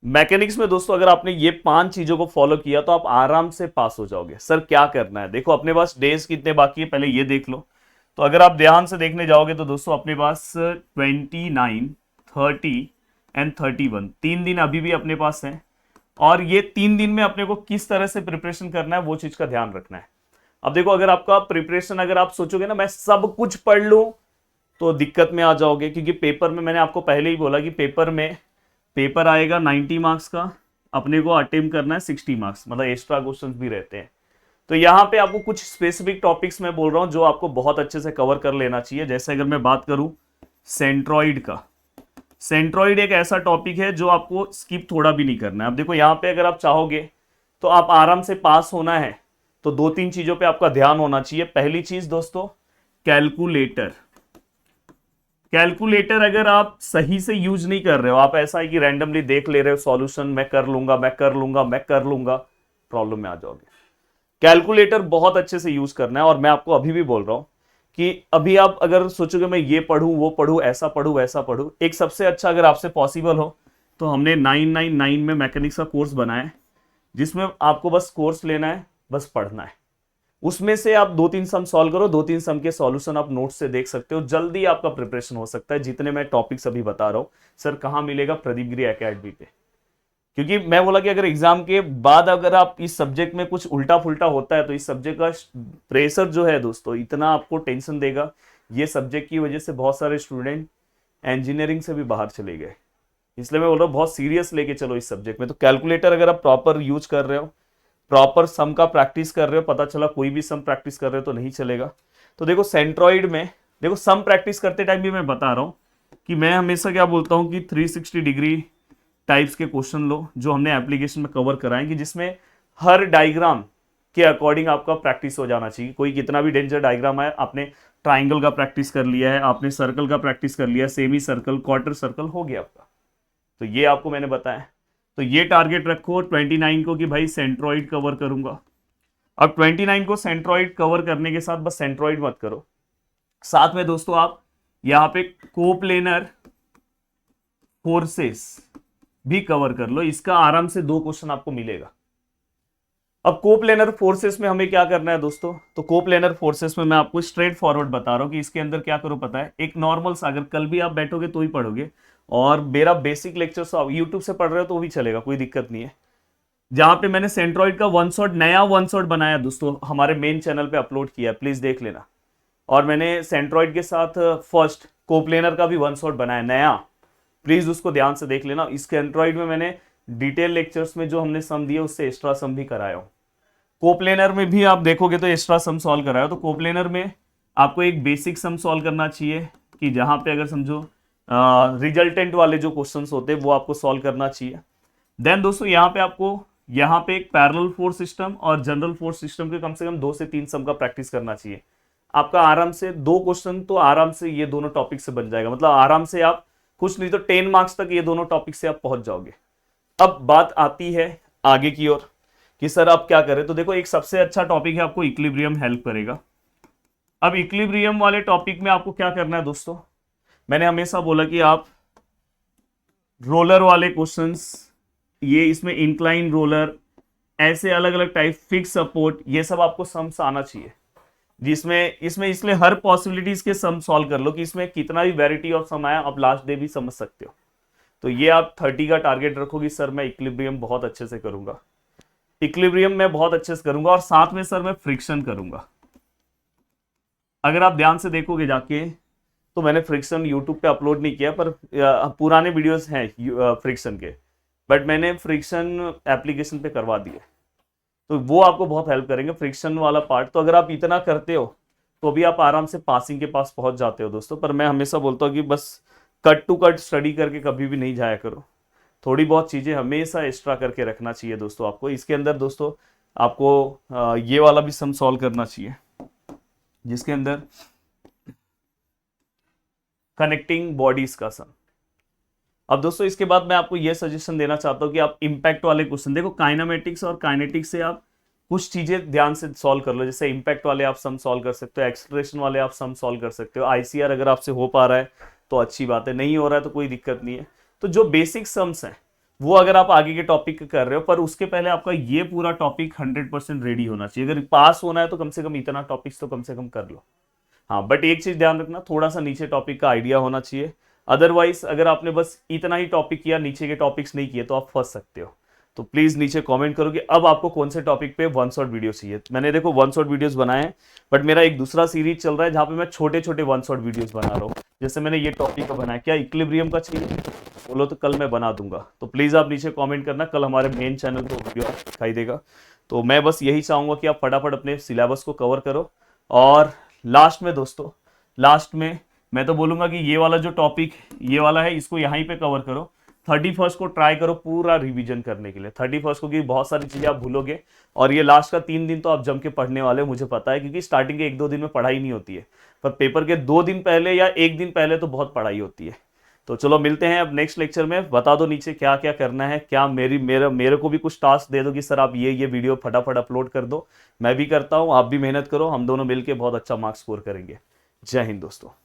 Mechanics में दोस्तों अगर आपने ये 5 चीजों को फॉलो किया तो आप आराम से पास हो जाओगे। सर क्या करना है, देखो अपने पास डेज कितने बाकी है पहले ये देख लो। तो अगर आप ध्यान से देखने जाओगे तो दोस्तों अपने पास 29, 30 एंड 31 3 दिन अभी भी अपने पास है। और ये 3 दिन में अपने को किस तरह से प्रिपरेशन करना है वो चीज का ध्यान रखना है। अब देखो अगर आपका प्रिपरेशन अगर आप सोचोगे ना मैं सब कुछ पढ़ लूं तो दिक्कत में आ जाओगे, क्योंकि पेपर में मैंने आपको पहले ही बोला कि पेपर आएगा 90 मार्क्स का, अपने को अटेम्प्ट करना है 60 मार्क्स, मतलब एक्स्ट्रा क्वेश्चंस भी रहते हैं। तो यहाँ पे आपको कुछ स्पेसिफिक टॉपिक्स मैं बोल रहा हूँ जो आपको बहुत अच्छे से कवर कर लेना चाहिए। जैसे अगर मैं बात करूँ सेंट्रॉइड का, सेंट्रॉइड एक ऐसा टॉपिक है जो आपको स्किप थोड़ा भी नहीं करना है। अब देखो यहाँ पे अगर आप चाहोगे तो आप आराम से पास होना है तो 2-3 चीजों पे आपका ध्यान होना चाहिए। पहली चीज दोस्तों कैलकुलेटर। कैलकुलेटर अगर आप सही से यूज नहीं कर रहे हो, आप ऐसा है कि रैंडमली देख ले रहे हो सॉल्यूशन, मैं कर लूंगा मैं कर लूंगा मैं कर लूंगा, प्रॉब्लम में आ जाओगे। कैलकुलेटर बहुत अच्छे से यूज करना है। और मैं आपको अभी भी बोल रहा हूं कि अभी आप अगर सोचोगे मैं ये पढ़ूं वो पढ़ूं ऐसा पढ़ूं वैसा पढ़ूं, एक सबसे अच्छा अगर आपसे पॉसिबल हो तो हमने 999 में मैकेनिक्स का कोर्स बनाया है, जिसमें आपको बस कोर्स लेना है, बस पढ़ना है। उसमें से आप 2-3 सम सॉल्व करो, 2-3 सम के सॉल्यूशन आप नोट से देख सकते हो, जल्दी आपका प्रिपरेशन हो सकता है। जितने मैं टॉपिक्स अभी बता रहा हूं सर कहां मिलेगा, प्रदीप गिरी एकेडमी पे। क्योंकि मैं बोला कि अगर एग्जाम के बाद अगर आप इस सब्जेक्ट में कुछ उल्टा फुल्टा होता है तो इस सब्जेक्ट का प्रेशर जो है दोस्तों इतना आपको टेंशन देगा। ये सब्जेक्ट की वजह से बहुत सारे स्टूडेंट इंजीनियरिंग से भी बाहर चले गए। इसलिए मैं बोल रहा हूँ बहुत सीरियस लेके चलो इस सब्जेक्ट में। तो कैलकुलेटर अगर आप प्रॉपर यूज कर रहे हो, प्रॉपर सम का प्रैक्टिस कर रहे हो, पता चला कोई भी सम प्रैक्टिस कर रहे हो तो नहीं चलेगा। तो देखो सेंट्रॉइड में देखो सम प्रैक्टिस करते टाइम भी मैं बता रहा हूं कि मैं हमेशा क्या बोलता हूं कि 360 डिग्री टाइप्स के क्वेश्चन लो जो हमने एप्लीकेशन में कवर कराएंगे, जिसमें हर डायग्राम के अकॉर्डिंग आपका प्रैक्टिस हो जाना चाहिए। कोई कितना भी डेंजर डायग्राम है, आपने ट्राइंगल का प्रैक्टिस कर लिया है, आपने सर्कल का प्रैक्टिस कर लिया, सेमी सर्कल, क्वार्टर सर्कल हो गया आपका। तो ये आपको मैंने बताया। तो ये टारगेट रखो 29 को कि भाई सेंट्रॉइड कवर करूंगा। अब 29 को सेंट्रॉइड कवर करने के साथ बस सेंट्रॉइड मत करो, साथ में दोस्तों आप यहां पे कोप्लेनर फोर्सेस भी कवर कर लो। इसका आराम से 2 क्वेश्चन आपको मिलेगा। अब कोप्लेनर फोर्सेस में हमें क्या करना है दोस्तों, तो कोप्लेनर फोर्सेस में मैं आपको स्ट्रेट फॉरवर्ड बता रहा हूं कि इसके अंदर क्या करो पता है, एक नॉर्मल सा, अगर कल भी आप बैठोगे तो ही पढ़ोगे, और मेरा बेसिक लेक्चर आप यूट्यूब से पढ़ रहे हो तो भी चलेगा, कोई दिक्कत नहीं है। जहां पे मैंने सेंट्रॉइड का वन शॉट, नया वन शॉट बनाया दोस्तों, हमारे मेन चैनल पे अपलोड किया है, प्लीज देख लेना। और मैंने सेंट्रॉइड के साथ फर्स्ट कोप्लेनर का भी वन शॉट बनाया नया, प्लीज उसको ध्यान से देख लेना। इसके एंड्रॉइड में मैंने डिटेल लेक्चर्स में जो हमने सम दिए उससे एक्स्ट्रा सम भी कराया हूं। कोप्लेनर में भी आप देखोगे तो एक्स्ट्रा सम सॉल्व कराया। तो कोप्लेनर में आपको एक बेसिक सम सॉल्व करना चाहिए कि जहां पे अगर समझो रिजल्टेंट वाले जो क्वेश्चंस होते हैं वो आपको सॉल्व करना चाहिए। देन दोस्तों यहाँ पे आपको यहाँ पे एक पैरेलल फोर्स सिस्टम और जनरल फोर्स सिस्टम के कम से कम 2 से 3 सम का प्रैक्टिस करना चाहिए। आपका आराम से 2 क्वेश्चन तो आराम से ये दोनों टॉपिक से बन जाएगा, मतलब आराम से आप कुछ नहीं तो 10 मार्क्स तक ये दोनों टॉपिक से आप पहुंच जाओगे। अब बात आती है आगे की ओर कि सर आप क्या करें, तो देखो एक सबसे अच्छा टॉपिक है, आपको इक्विलिब्रियम हेल्प करेगा। अब इक्विलिब्रियम वाले टॉपिक में आपको क्या करना है दोस्तों, मैंने हमेशा बोला कि आप रोलर वाले क्वेश्चंस, ये इसमें इंक्लाइन रोलर, ऐसे अलग अलग टाइप, फिक्स सपोर्ट, ये सब आपको सम्स आना चाहिए। जिसमें इसमें इसलिए हर पॉसिबिलिटीज के सम सॉल्व कर लो कि इसमें कितना भी वैरायटी ऑफ सम आया आप लास्ट डे भी समझ सकते हो। तो ये आप 30 का टारगेट रखोगी, सर मैं इक्विलिब्रियम बहुत अच्छे से करूंगा, इक्विलिब्रियम मैं बहुत अच्छे से करूंगा, और साथ में सर मैं फ्रिक्शन करूंगा। अगर आप ध्यान से देखोगे जाके तो मैंने फ्रिक्शन यूट्यूब पे अपलोड नहीं किया, पर पुराने वीडियोस हैं फ्रिक्शन के, बट मैंने फ्रिक्शन एप्लीकेशन पे करवा दिए, तो वो आपको बहुत हेल्प करेंगे फ्रिक्शन वाला पार्ट। तो अगर आप इतना करते हो तो भी आप आराम से पासिंग के पास पहुंच जाते हो दोस्तों। पर मैं हमेशा बोलता हूँ कि बस कट टू कट स्टडी करके कभी भी नहीं जाया करो, थोड़ी बहुत चीजें हमेशा एक्स्ट्रा करके रखना चाहिए दोस्तों आपको। इसके अंदर दोस्तों आपको ये वाला भी सम सॉल्व करना चाहिए जिसके अंदर कनेक्टिंग बॉडीज का सम। अब दोस्तों इसके बाद मैं आपको यह सजेशन देना चाहता हूं कि आप इंपैक्ट वाले क्वेश्चन देखो, काइनेमेटिक्स और काइनेटिक्स से आप कुछ चीजें ध्यान से सॉल्व कर लो। जैसे इंपैक्ट वाले आप सम सॉल्व कर सकते हो, एक्सेलरेशन वाले आप सम सॉल्व कर सकते हो, आईसीआर अगर आपसे हो पा रहा है तो अच्छी बात है, नहीं हो रहा है तो कोई दिक्कत नहीं है। तो जो बेसिक सम्स हैं वो अगर आप आगे के टॉपिक कर रहे हो, पर उसके पहले आपका ये पूरा टॉपिक 100% रेडी होना चाहिए। अगर पास होना है तो कम से कम इतना टॉपिक्स तो कम से कम कर लो। हाँ, बट एक चीज ध्यान रखना, थोड़ा सा नीचे टॉपिक का आइडिया होना चाहिए। अदरवाइज अगर आपने बस इतना ही टॉपिक किया, नीचे के टॉपिक्स नहीं किए, तो आप फंस सकते हो। तो प्लीज नीचे कमेंट करो कि अब आपको कौन से टॉपिक पे वन शॉट वीडियो चाहिए। मैंने देखो वन शॉट वीडियोस बनाए हैं, बट मेरा एक दूसरा सीरीज चल रहा है जहां पे मैं छोटे छोटे वन शॉट वीडियोस बना रहा हूँ। जैसे मैंने ये टॉपिक का बनाया, क्या इक्विलिब्रियम का चाहिए बोलो तो कल मैं बना दूंगा। तो प्लीज आप नीचे कमेंट करना, कल हमारे मेन चैनल पर वीडियो दिखाई देगा। तो मैं बस यही चाहूंगा कि आप फटाफट अपने सिलेबस को कवर करो। और लास्ट में दोस्तों, लास्ट में मैं तो बोलूंगा कि ये वाला जो टॉपिक ये वाला है, इसको यहीं पे कवर करो। 31st को ट्राई करो पूरा रिवीजन करने के लिए। 31st को, क्योंकि बहुत सारी चीजें आप भूलोगे। और ये लास्ट का 3 दिन तो आप जम के पढ़ने वाले हो, मुझे पता है, क्योंकि स्टार्टिंग के 1-2 दिन में पढ़ाई नहीं होती है, पर पेपर के 2 दिन पहले या 1 दिन पहले तो बहुत पढ़ाई होती है। तो चलो मिलते हैं अब नेक्स्ट लेक्चर में। बता दो नीचे क्या क्या करना है, क्या मेरे को भी कुछ टास्क दे दो कि सर आप ये वीडियो फटाफट अपलोड कर दो। मैं भी करता हूँ, आप भी मेहनत करो, हम दोनों मिलके बहुत अच्छा मार्क्स स्कोर करेंगे। जय हिंद दोस्तों।